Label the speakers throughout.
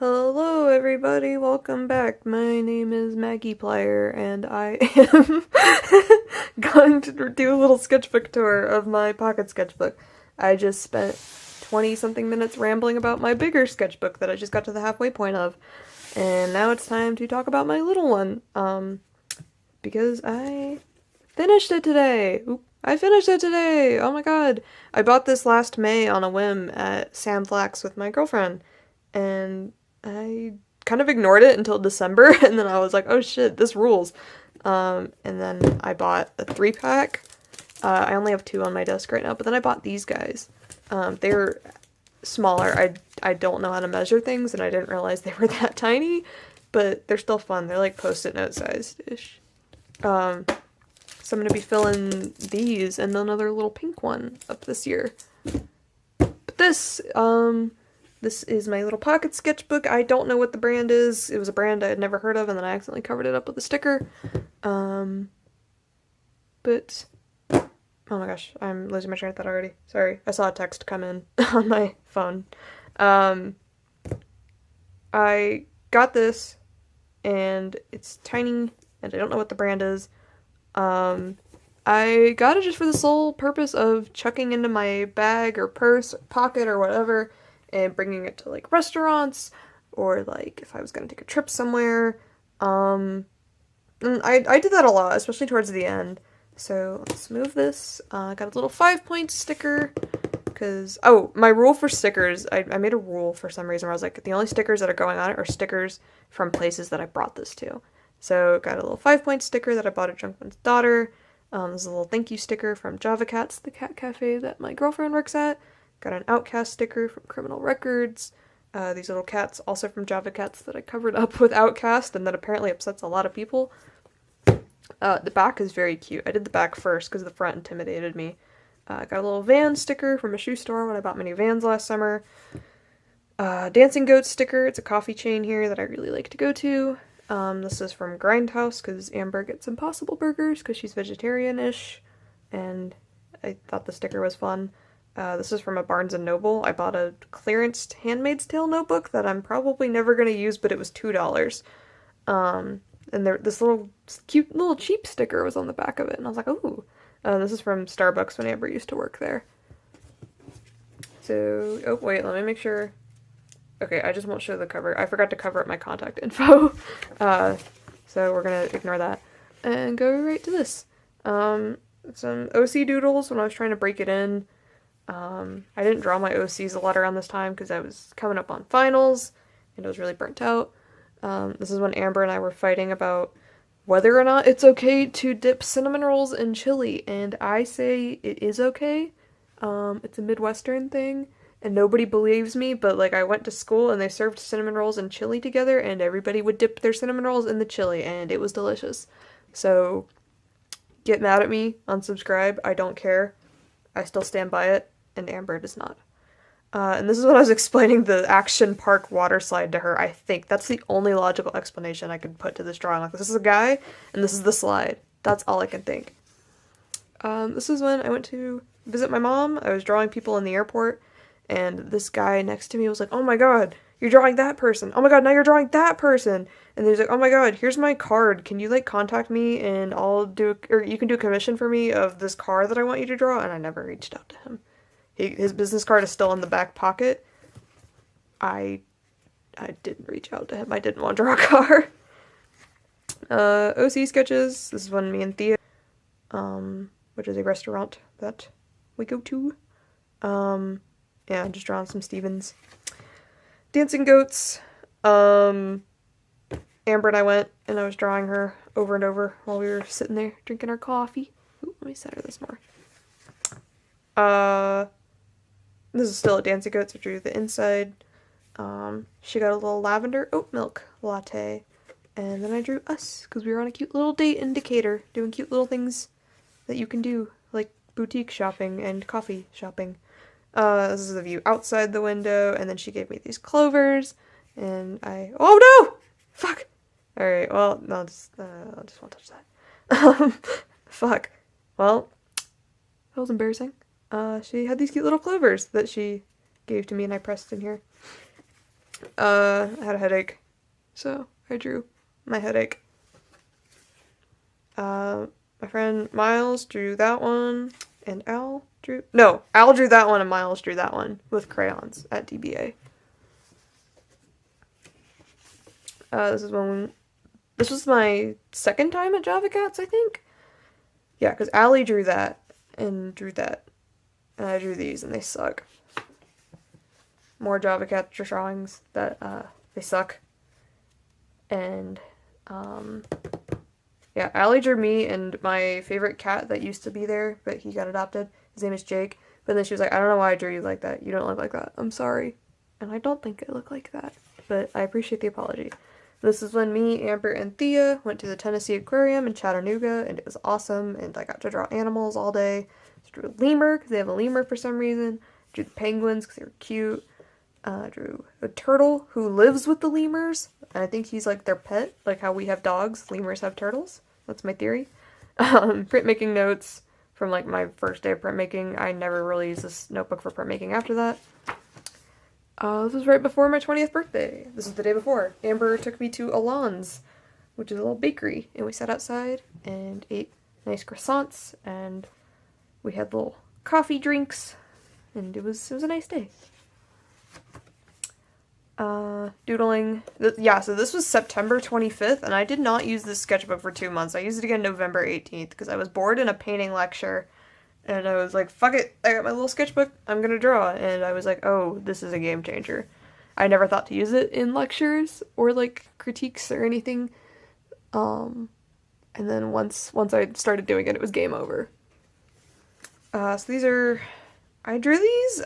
Speaker 1: Hello everybody, welcome back. My name is Maggie Plyer and I am going to do a little sketchbook tour of my pocket sketchbook. I just spent 20 something minutes rambling about my bigger sketchbook that I just got to the halfway point of. And now it's time to talk about my little one. Because I finished it today. I finished it today! Oh my god. I bought this last May on a whim at Sam Flax with my girlfriend. And I kind of ignored it until December, and then I was like, oh shit, this rules. And then I bought a 3-pack. I only have 2 on my desk right now, but then I bought these guys. They're smaller. I don't know how to measure things, and I didn't realize they were that tiny, but they're still fun. They're like Post-it note sized-ish. So I'm going to be filling these and another little pink one up this year. But this is my little pocket sketchbook. I don't know what the brand is. It was a brand I had never heard of, and then I accidentally covered it up with a sticker. But, oh my gosh, I'm losing my train of thought already. Sorry, I saw a text come in on my phone. I got this, and it's tiny, and I don't know what the brand is. I got it just for the sole purpose of chucking into my bag or purse or pocket or whatever, and bringing it to like restaurants, or like if I was gonna take a trip somewhere. And I did that a lot, especially towards the end. So let's move this. I got a little 5-point sticker, because, oh, my rule for stickers, I made a rule for some reason where I was like, the only stickers that are going on it are stickers from places that I brought this to. So got a little 5-point sticker that I bought at Junkman's daughter. There's a little thank you sticker from Javacats, the cat cafe that my girlfriend works at. Got an Outcast sticker from Criminal Records. These little cats, also from Javacats, that I covered up with Outcast, and that apparently upsets a lot of people. The back is very cute. I did the back first because the front intimidated me. Got a little van sticker from a shoe store when I bought my new Vans last summer. Dancing Goat sticker. It's a coffee chain here that I really like to go to. This is from Grindhouse because Amber gets Impossible Burgers because she's vegetarian-ish, and I thought the sticker was fun. This is from a Barnes & Noble. I bought a clearance Handmaid's Tale notebook that I'm probably never going to use, but it was $2. And this little cute little cheap sticker was on the back of it, and I was like, ooh. This is from Starbucks when Amber used to work there. So, oh wait, let me make sure. Okay, I just won't show the cover. I forgot to cover up my contact info. So we're gonna ignore that. And go right to this. Some OC doodles when I was trying to break it in. I didn't draw my OCs a lot around this time because I was coming up on finals and I was really burnt out. This is when Amber and I were fighting about whether or not it's okay to dip cinnamon rolls in chili, and I say it is okay. It's a Midwestern thing, and nobody believes me, but like I went to school and they served cinnamon rolls and chili together, and everybody would dip their cinnamon rolls in the chili, and it was delicious. So, get mad at me, unsubscribe, I don't care. I still stand by it, and Amber does not. And this is when I was explaining the Action Park water slide to her. I think that's the only logical explanation I could put to this drawing. Like, this is a guy, and this is the slide. That's all I can think. This is when I went to visit my mom. I was drawing people in the airport, and this guy next to me was like, oh my god, you're drawing that person. Oh my god, now you're drawing that person. And he's like, oh my god, here's my card. Can you, like, contact me, and I'll do, or you can do a commission for me of this car that I want you to draw? And I never reached out to him. His business card is still in the back pocket. I didn't reach out to him. I didn't want to draw a car. OC sketches. This is when me and Thea, which is a restaurant that we go to. Yeah, just drawing some Stevens. Dancing Goats. Amber and I went, and I was drawing her over and over while we were sitting there drinking our coffee. Ooh, let me center this more. This is still a Dancing Goats. I drew the inside. She got a little lavender oat milk latte. And then I drew us, because we were on a cute little date indicator, doing cute little things that you can do, like boutique shopping and coffee shopping. This is the view outside the window, and then she gave me these clovers, and oh no! Fuck! Alright, well, no, I just won't touch that. Fuck. Well, that was embarrassing. She had these cute little clovers that she gave to me and I pressed in here. I had a headache, so I drew my headache. My friend Miles drew that one, and Al drew that one and Miles drew that one with crayons at DBA. This was my second time at Javacats, I think. Yeah, because Allie drew that, and I drew these, and they suck. More Javacat drawings that, they suck. And, yeah, Allie drew me and my favorite cat that used to be there, but he got adopted. His name is Jake. But then she was like, I don't know why I drew you like that. You don't look like that. I'm sorry. And I don't think I look like that. But I appreciate the apology. This is when me, Amber, and Thea went to the Tennessee Aquarium in Chattanooga, and it was awesome, and I got to draw animals all day. I drew a lemur, because they have a lemur for some reason. I drew the penguins, because they were cute. I drew a turtle who lives with the lemurs, and I think he's like their pet, like how we have dogs, lemurs have turtles. That's my theory. Printmaking notes from like my first day of printmaking. I never really used this notebook for printmaking after that. This was right before my 20th birthday. This is the day before. Amber took me to Alon's, which is a little bakery, and we sat outside and ate nice croissants, and we had little coffee drinks, and it was a nice day. Doodling. So this was September 25th, and I did not use this sketchbook for 2 months. I used it again November 18th, because I was bored in a painting lecture, and I was like, fuck it, I got my little sketchbook, I'm gonna draw, and I was like, oh, this is a game changer. I never thought to use it in lectures, or like critiques or anything, and then once I started doing it, it was game over. So I drew these,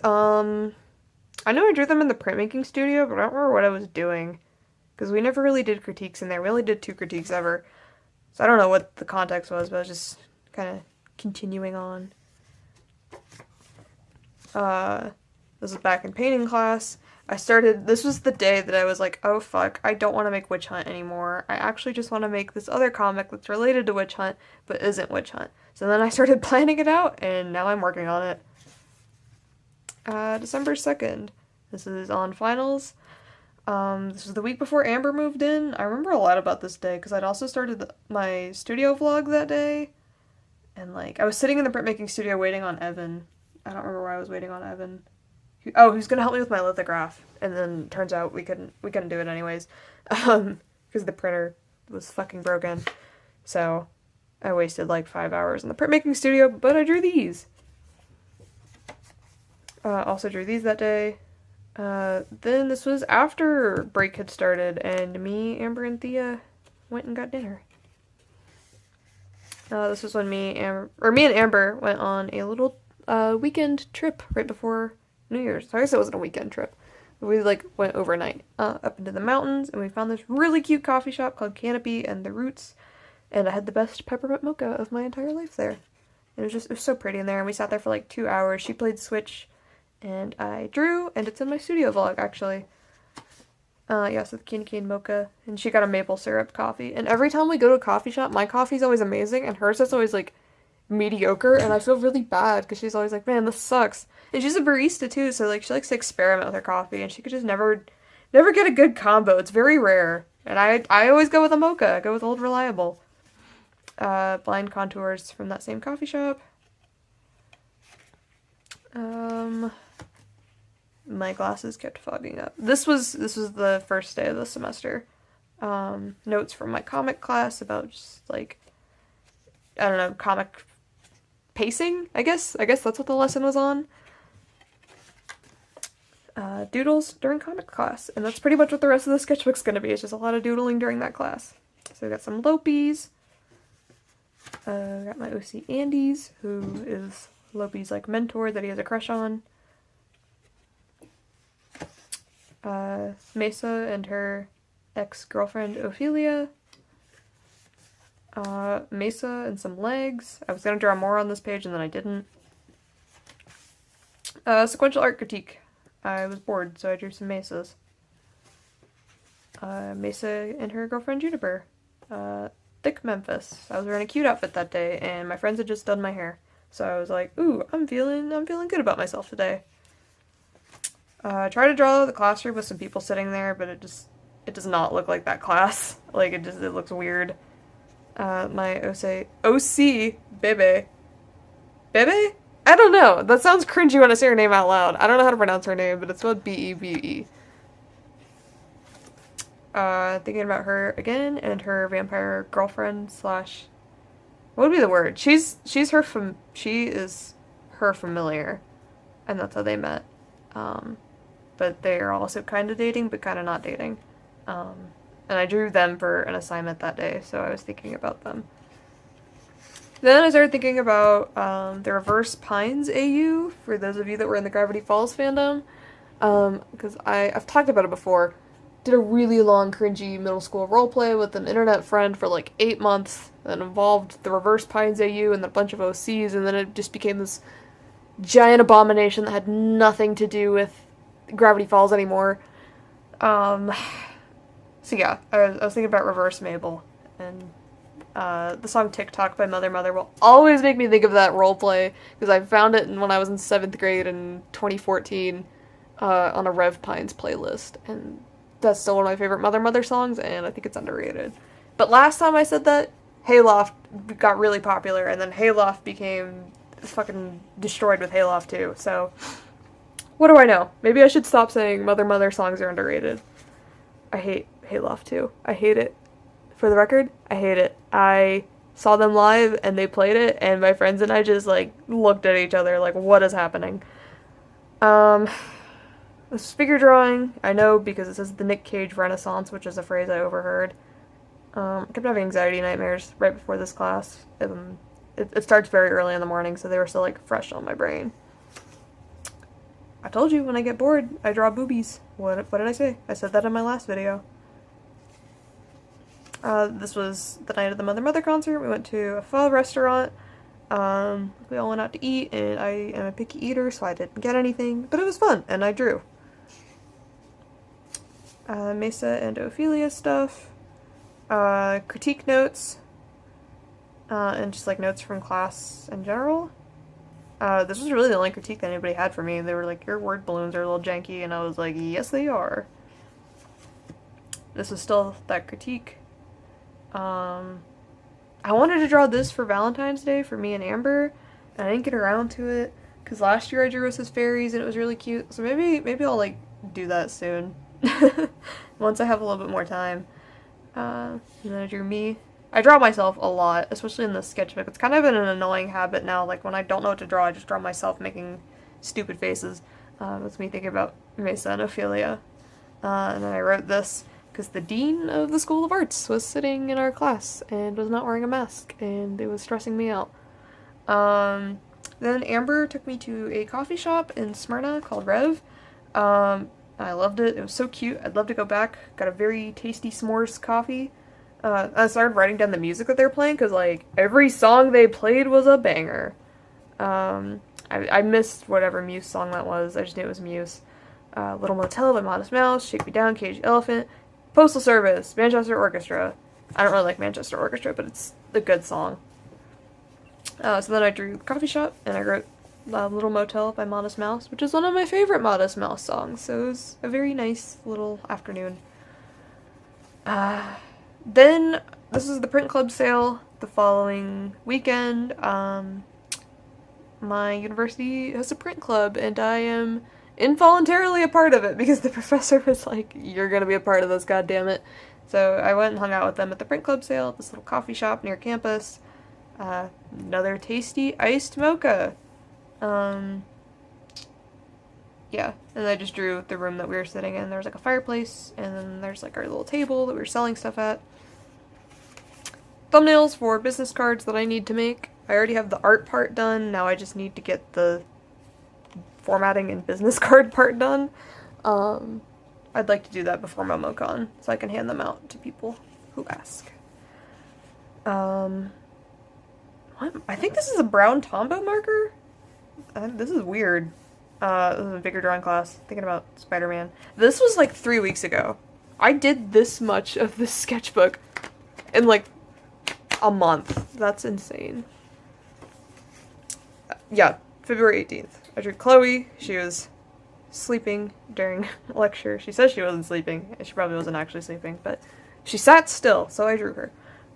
Speaker 1: I know I drew them in the printmaking studio, but I don't remember what I was doing, because we never really did critiques in there. We only did 2 critiques ever, so I don't know what the context was, but I was just kind of continuing on. This was back in painting class. This was the day that I was like, oh fuck, I don't want to make Witch Hunt anymore. I actually just want to make this other comic that's related to Witch Hunt, but isn't Witch Hunt. So then I started planning it out, and now I'm working on it. December 2nd. This is on finals. This was the week before Amber moved in. I remember a lot about this day, because I'd also started my studio vlog that day. And, like, I was sitting in the printmaking studio waiting on Evan. I don't remember why I was waiting on Evan. He was gonna help me with my lithograph. And then, turns out we couldn't do it anyways. Because the printer was fucking broken. So, I wasted, like, 5 hours in the printmaking studio, but I drew these. Also drew these that day. Then this was after break had started, and me, Amber, and Thea went and got dinner. This was when me and Amber went on a little weekend trip right before New Year's. So I guess it wasn't a weekend trip. We like went overnight up into the mountains, and we found this really cute coffee shop called Canopy and the Roots, and I had the best peppermint mocha of my entire life there. It was so pretty in there, and we sat there for like 2 hours. She played Switch, and I drew, and it's in my studio vlog, actually. So the candy cane mocha, and she got a maple syrup coffee. And every time we go to a coffee shop, my coffee's always amazing, and hers is always, like, mediocre, and I feel really bad, because she's always like, man, this sucks. And she's a barista, too, so, like, she likes to experiment with her coffee, and she could just never get a good combo. It's very rare. And I always go with a mocha. I go with Old Reliable. Blind contours from that same coffee shop. My glasses kept fogging up. This was the first day of the semester. Notes from my comic class about just, like, I don't know, comic pacing, I guess that's what the lesson was on. Doodles during comic class, and that's pretty much what the rest of the sketchbook's gonna be. It's just a lot of doodling during that class. So we got some Lopies. Got my OC Andes, who is Lopi's, like, mentor that he has a crush on. Mesa and her ex-girlfriend Ophelia. Mesa and some legs. I was gonna draw more on this page and then I didn't. Sequential art critique. I was bored, so I drew some Mesas. Mesa and her girlfriend Juniper. Thick Memphis. I was wearing a cute outfit that day, and my friends had just done my hair. So I was like, ooh, I'm feeling good about myself today. I tried to draw the classroom with some people sitting there, but it does not look like that class. Like, it looks weird. My OC, Bebe. Bebe? I don't know. That sounds cringy when I say her name out loud. I don't know how to pronounce her name, but it's spelled B-E-B-E. Thinking about her again, and her vampire girlfriend slash... What would be the word? She is her familiar. And that's how they met. But they are also kind of dating, but kind of not dating. And I drew them for an assignment that day, so I was thinking about them. Then I started thinking about the Reverse Pines AU, for those of you that were in the Gravity Falls fandom. Because I've talked about it before. Did a really long, cringy middle school roleplay with an internet friend for like 8 months that involved the Reverse Pines AU and a bunch of OCs, and then it just became this giant abomination that had nothing to do with Gravity Falls anymore. So yeah, I was thinking about Reverse Mabel, and the song TikTok by Mother Mother will always make me think of that roleplay, because I found it when I was in 7th grade in 2014 on a Rev Pines playlist, and that's still one of my favorite Mother Mother songs, and I think it's underrated. But last time I said that, Hayloft got really popular, and then Hayloft became fucking destroyed with Hayloft 2, so what do I know? Maybe I should stop saying Mother Mother songs are underrated. I hate Hayloft 2. I hate it. For the record, I hate it. I saw them live, and they played it, and my friends and I just, like, looked at each other like, what is happening? This figure drawing, I know because it says the Nick Cage Renaissance, which is a phrase I overheard. I kept having anxiety nightmares right before this class. It starts very early in the morning, so they were still, like, fresh on my brain. I told you, when I get bored, I draw boobies. What did I say? I said that in my last video. This was the night of the Mother Mother concert. We went to a pho restaurant. We all went out to eat, and I am a picky eater, so I didn't get anything, but it was fun, and I drew. Mesa and Ophelia stuff. Critique notes. And just, like, notes from class in general. This was really the only critique that anybody had for me. They were like, your word balloons are a little janky, and I was like, yes they are. This was still that critique. I wanted to draw this for Valentine's Day for me and Amber, and I didn't get around to it, because last year I drew us as fairies, and it was really cute, so maybe I'll, like, do that soon. Once I have a little bit more time. And then I drew me. I draw myself a lot, especially in the sketchbook. It's kind of been an annoying habit now. Like, when I don't know what to draw, I just draw myself making stupid faces. That's me thinking about Mesa and Ophelia. And then I wrote this because the dean of the School of Arts was sitting in our class and was not wearing a mask, and it was stressing me out. Then Amber took me to a coffee shop in Smyrna called Rev. I loved it. It was so cute. I'd love to go back. Got a very tasty s'mores coffee. I started writing down the music that they were playing, because, like, every song they played was a banger. I missed whatever Muse song that was. I just knew it was Muse. Little Motel by Modest Mouse, Shake Me Down, Caged Elephant, Postal Service, Manchester Orchestra. I don't really like Manchester Orchestra, but it's a good song. So then I drew Coffee Shop, and I wrote Little Motel by Modest Mouse, which is one of my favorite Modest Mouse songs, so it was a very nice little afternoon. Then, this is the print club sale the following weekend. My university has a print club, and I am involuntarily a part of it, because the professor was like, you're gonna be a part of this, goddammit. So I went and hung out with them at the print club sale at this little coffee shop near campus. Another tasty iced mocha. Yeah, and I just drew the room that we were sitting in. There was like a fireplace, and then there's like our little table that we were selling stuff at. Thumbnails for business cards that I need to make. I already have the art part done, now I just need to get the formatting and business card part done. I'd like to do that before MomoCon, so I can hand them out to people who ask. I think this is a brown Tombow marker? This is weird. This is a bigger drawing class. Thinking about Spider-Man. This was like 3 weeks ago. I did this much of this sketchbook in like a month. That's insane. Yeah, February 18th. I drew Chloe. She was sleeping during lecture. She says she wasn't sleeping. She probably wasn't actually sleeping, but she sat still, so I drew her.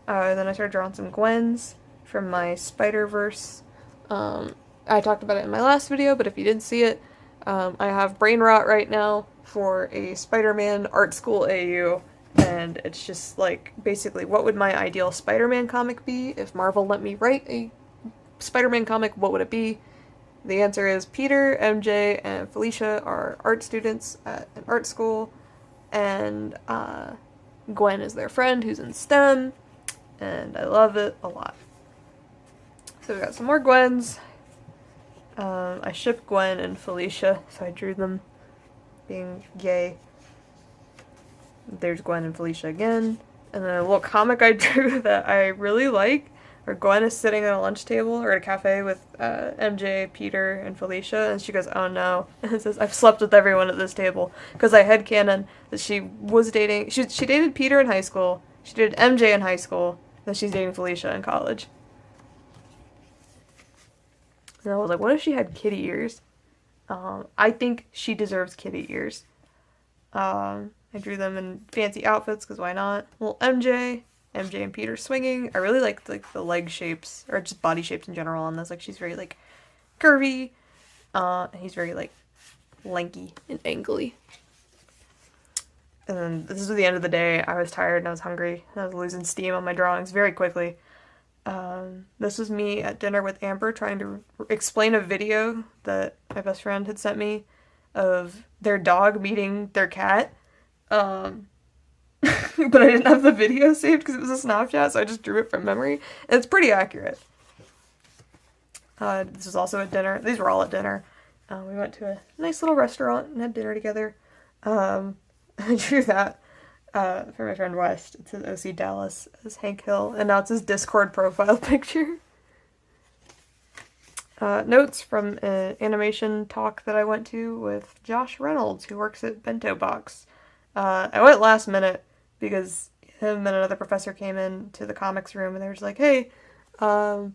Speaker 1: Then I started drawing some Gwens from my Spider-Verse. I talked about it in my last video, but if you didn't see it, I have brain rot right now for a Spider-Man art school AU, and it's just like, basically, what would my ideal Spider-Man comic be? If Marvel let me write a Spider-Man comic, what would it be? The answer is Peter, MJ, and Felicia are art students at an art school, and Gwen is their friend who's in STEM, and I love it a lot. So we got some more Gwens. I ship Gwen and Felicia, so I drew them being gay. There's Gwen and Felicia again. And then a little comic I drew that I really like, where Gwen is sitting at a lunch table or at a cafe with MJ, Peter, and Felicia, and she goes, "Oh no," and it says, "I've slept with everyone at this table," because I headcanon that she was dating, she dated Peter in high school, she dated MJ in high school, then she's dating Felicia in college. And I was like, what if she had kitty ears? I think she deserves kitty ears. I drew them in fancy outfits, because why not? Well, MJ and Peter swinging. I really liked like the leg shapes, or just body shapes in general on this. Like, she's very like curvy, and he's very like lanky and angly. And then this is the end of the day. I was tired and I was hungry, and I was losing steam on my drawings very quickly. This was me at dinner with Amber trying to explain a video that my best friend had sent me of their dog meeting their cat. But I didn't have the video saved because it was a Snapchat, so I just drew it from memory. And it's pretty accurate. This was also at dinner. These were all at dinner. We went to a nice little restaurant and had dinner together. I drew that. For my friend West. It says OC Dallas as Hank Hill, and now it's his Discord profile picture. Notes from an animation talk that I went to with Josh Reynolds, who works at Bento Box. I went last minute because him and another professor came in to the comics room, and they were just like, "Hey, we're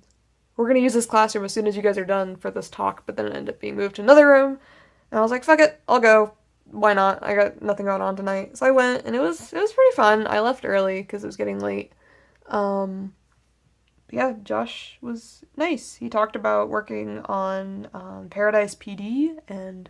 Speaker 1: gonna use this classroom as soon as you guys are done for this talk," but then it ended up being moved to another room, and I was like, "Fuck it, I'll go. Why not? I got nothing going on tonight." So I went, and it was pretty fun. I left early because it was getting late. Yeah, Josh was nice. He talked about working on Paradise PD, and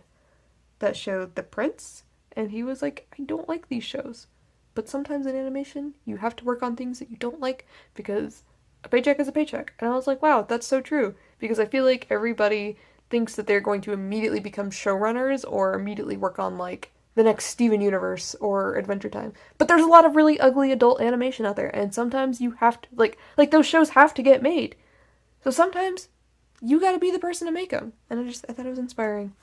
Speaker 1: that showed The Prince, and he was like, "I don't like these shows, but sometimes in animation, you have to work on things that you don't like, because a paycheck is a paycheck." And I was like, wow, that's so true, because I feel like everybody thinks that they're going to immediately become showrunners or immediately work on, like, the next Steven Universe or Adventure Time. But there's a lot of really ugly adult animation out there, and sometimes you have to, like those shows have to get made. So sometimes you gotta be the person to make them. And I thought it was inspiring.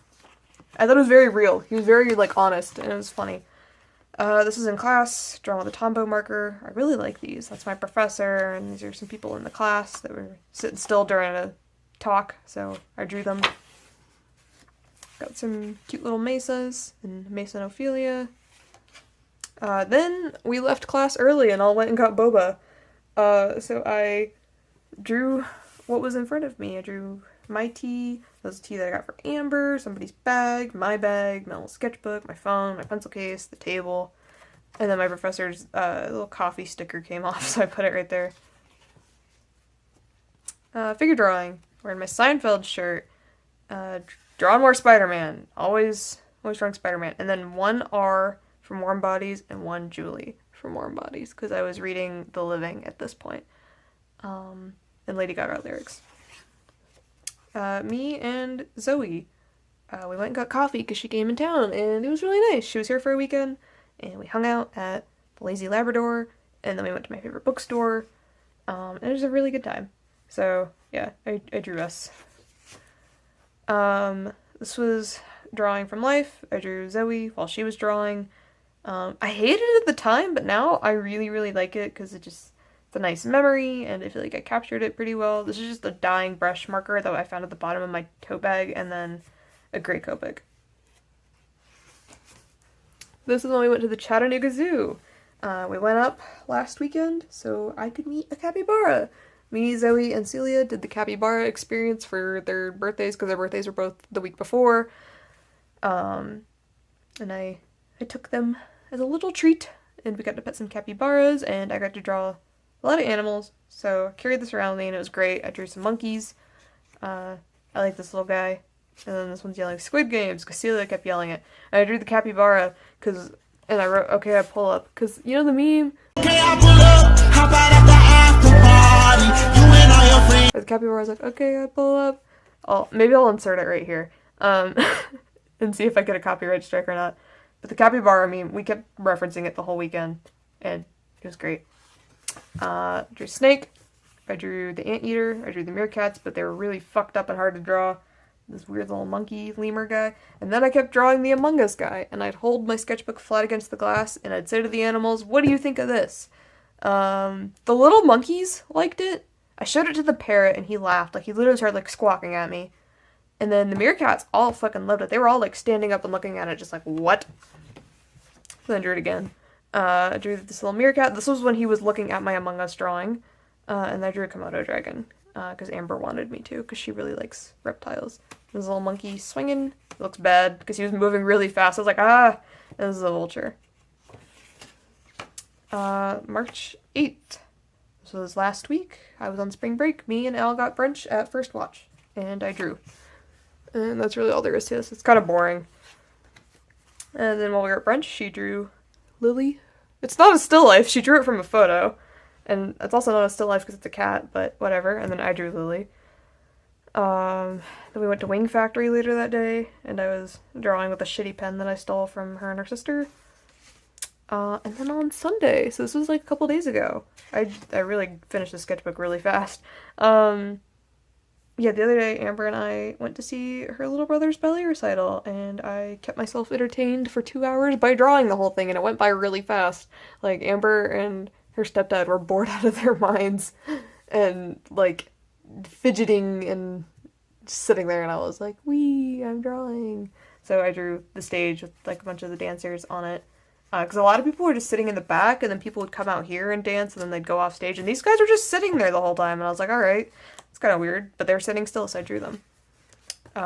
Speaker 1: I thought it was very real. He was very, like, honest, and it was funny. This is in class, drawn with a Tombow marker. I really like these. That's my professor, and these are some people in the class that were sitting still during a talk, so I drew them. Got some cute little mesas and Mesa and Ophelia. Then we left class early and all went and got boba. So I drew what was in front of me. I drew my tea, that was tea that I got for Amber, somebody's bag, my little sketchbook, my phone, my pencil case, the table, and then my professor's little coffee sticker came off, so I put it right there. Figure drawing. Wearing my Seinfeld shirt. Drawing more Spider-Man. Always drawing Spider-Man. And then one R from Warm Bodies and one Julie from Warm Bodies, because I was reading The Living at this point. And Lady Gaga lyrics. Me and Zoe. We went and got coffee because she came in town, and it was really nice. She was here for a weekend, and we hung out at the Lazy Labrador, and then we went to my favorite bookstore. And it was a really good time. So, yeah, I drew us. This was drawing from life. I drew Zoe while she was drawing. I hated it at the time, but now I really, really like it because it's a nice memory, and I feel like I captured it pretty well. This is just a dyeing brush marker that I found at the bottom of my tote bag, and then a gray Copic. This is when we went to the Chattanooga Zoo. We went up last weekend so I could meet a capybara. Me, Zoe, and Celia did the capybara experience for their birthdays, because their birthdays were both the week before. And I took them as a little treat, and we got to pet some capybaras, and I got to draw a lot of animals, so I carried this around with me, and it was great. I drew some monkeys. I like this little guy. And then this one's yelling Squid Games, because Celia kept yelling it. And I drew the capybara, and I wrote, okay, I pull up, because, you know the meme? Okay, I pull up, how about at the after party? You and all your friends. The capybara's like, okay, I pull up. Maybe I'll insert it right here, and see if I get a copyright strike or not. But the capybara meme, we kept referencing it the whole weekend, and it was great. I drew snake, I drew the anteater, I drew the meerkats, but they were really fucked up and hard to draw. This weird little monkey lemur guy. And then I kept drawing the Among Us guy, and I'd hold my sketchbook flat against the glass, and I'd say to the animals, what do you think of this? The little monkeys liked it. I showed it to the parrot, and he laughed. Like, he literally started, like, squawking at me. And then the meerkats all fucking loved it. They were all, like, standing up and looking at it, just like, what? So then I drew it again. I drew this little meerkat. This was when he was looking at my Among Us drawing. And I drew a Komodo dragon, because Amber wanted me to, because she really likes reptiles. This little monkey swinging. It looks bad, because he was moving really fast. I was like, ah! And this is a vulture. March 8th. This was last week. I was on spring break. Me and Al got brunch at First Watch. And I drew. And that's really all there is to this. It's kind of boring. And then while we were at brunch, she drew Lily. It's not a still life. She drew it from a photo. And it's also not a still life because it's a cat, but whatever. And then I drew Lily. Then we went to Wing Factory later that day, and I was drawing with a shitty pen that I stole from her and her sister. And then on Sunday, so this was like a couple days ago, I really finished the sketchbook really fast. Yeah, the other day, Amber and I went to see her little brother's ballet recital, and I kept myself entertained for 2 hours by drawing the whole thing, and it went by really fast. Like, Amber and her stepdad were bored out of their minds, and, like, fidgeting and sitting there, and I was like, I'm drawing. So I drew the stage with, like, a bunch of the dancers on it. Because a lot of people were just sitting in the back, and then people would come out here and dance, and then they'd go off stage, and these guys were just sitting there the whole time, and I was like, alright, it's kind of weird, but they were sitting still, so I drew them.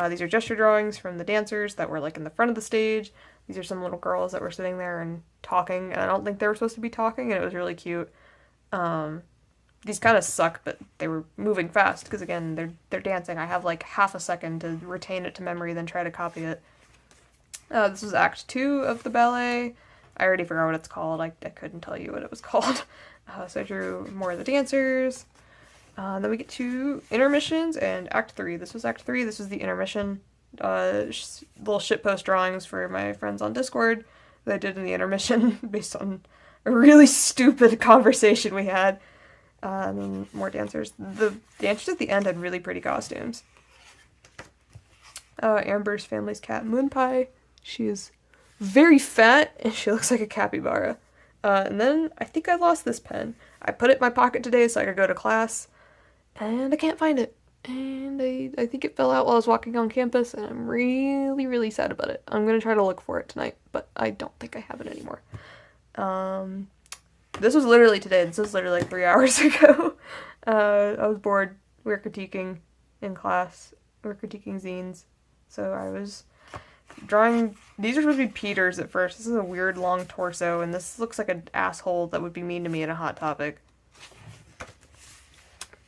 Speaker 1: These are gesture drawings from the dancers that were, like, in the front of the stage. These are some little girls that were sitting there and talking, and I don't think they were supposed to be talking, and it was really cute. These kind of suck, but they were moving fast, because again, they're dancing. I have, like, half a second to retain it to memory, then try to copy it. This was Act 2 of the ballet. I already forgot what it's called. I couldn't tell you what it was called. So I drew more of the dancers. Then we get to intermissions and Act 3. This was Act 3. This was the intermission. Little shitpost drawings for my friends on Discord that I did in the intermission based on a really stupid conversation we had. And then more dancers. The dancers at the end had really pretty costumes. Amber's family's cat, Moonpie. She is very fat, and she looks like a capybara. And then I think I lost this pen. I put it in my pocket today so I could go to class, and I can't find it. And I think it fell out while I was walking on campus, and I'm really, really sad about it. I'm going to try to look for it tonight, but I don't think I have it anymore. This was literally today. This was literally like 3 hours ago. I was bored. We were critiquing in class. We were critiquing zines. So I was drawing. These are supposed to be Peters at first. This is a weird long torso, and this looks like an asshole that would be mean to me in a Hot Topic.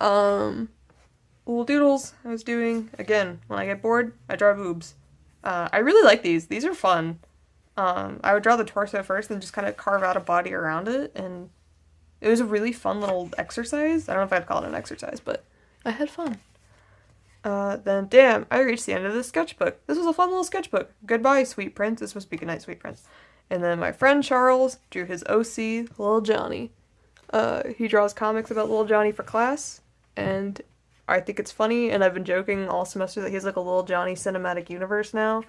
Speaker 1: Little doodles I was doing. Again, when I get bored, I draw boobs. I really like these. These are fun. I would draw the torso first and just kind of carve out a body around it, and it was a really fun little exercise. I don't know if I'd call it an exercise, but I had fun. Then, damn, I reached the end of the sketchbook. This was a fun little sketchbook. Goodbye, Sweet Prince. This was Speak Goodnight, Sweet Prince. And then my friend Charles drew his OC, Little Johnny. He draws comics about Little Johnny for class, and I think it's funny, and I've been joking all semester that he has like a Little Johnny cinematic universe now.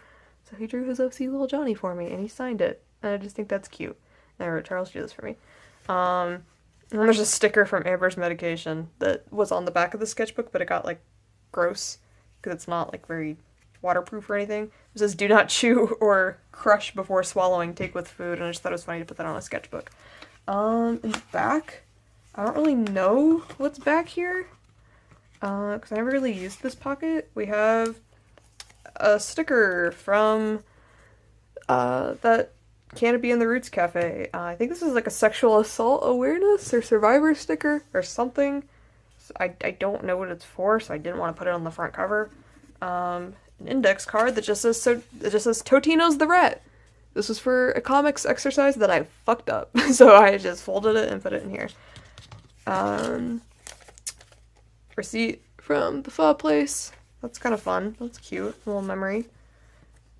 Speaker 1: So he drew his OC Little Johnny for me, and he signed it. And I just think that's cute. And I wrote, Charles, do this for me. And then there's a sticker from Amber's medication that was on the back of the sketchbook, but it got like gross because it's not like very waterproof or anything. It says, do not chew or crush before swallowing, take with food, and I just thought it was funny to put that on a sketchbook. In the back, I don't really know what's back here, because I never really used this pocket. We have a sticker from that Canopy in the Roots Cafe. I think this is like a sexual assault awareness or survivor sticker or something. I don't know what it's for, so I didn't want to put it on the front cover. An index card that just says Totino's the Rat. This was for a comics exercise that I fucked up, so I just folded it and put it in here. Receipt from the pho place. That's kind of fun. That's cute. A little memory.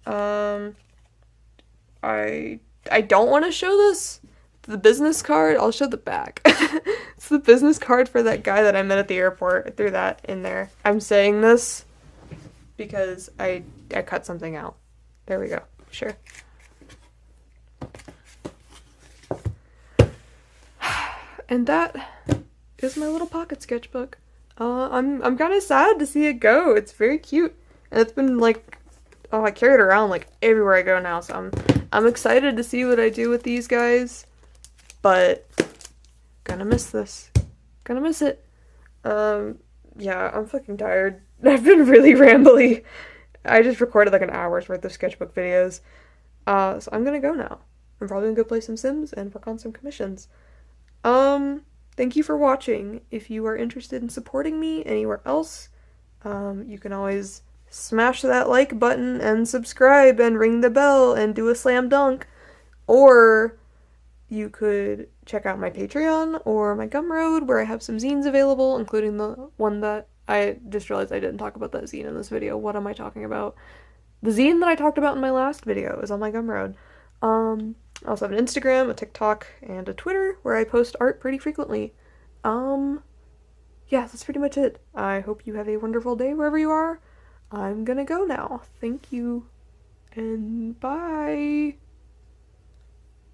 Speaker 1: I don't want to show this. The business card, I'll show the back. It's the business card for that guy that I met at the airport. I threw that in there. I'm saying this because I cut something out. There we go. Sure. And that is my little pocket sketchbook. I'm kind of sad to see it go. It's very cute. And it's been like, oh, I carry it around like everywhere I go now, so I'm excited to see what I do with these guys. But gonna miss this. Gonna miss it. Yeah, I'm fucking tired. I've been really rambly. I just recorded like an hour's worth of sketchbook videos. So I'm gonna go now. I'm probably gonna go play some Sims and work on some commissions. Thank you for watching. If you are interested in supporting me anywhere else, you can always smash that like button and subscribe and ring the bell and do a slam dunk. Or you could check out my Patreon or my Gumroad, where I have some zines available, including the one that I just realized I didn't talk about that zine in this video. What am I talking about? The zine that I talked about in my last video is on my Gumroad. I also have an Instagram, a TikTok, and a Twitter where I post art pretty frequently. Yeah, that's pretty much it. I hope you have a wonderful day wherever you are. I'm gonna go now. Thank you, and bye!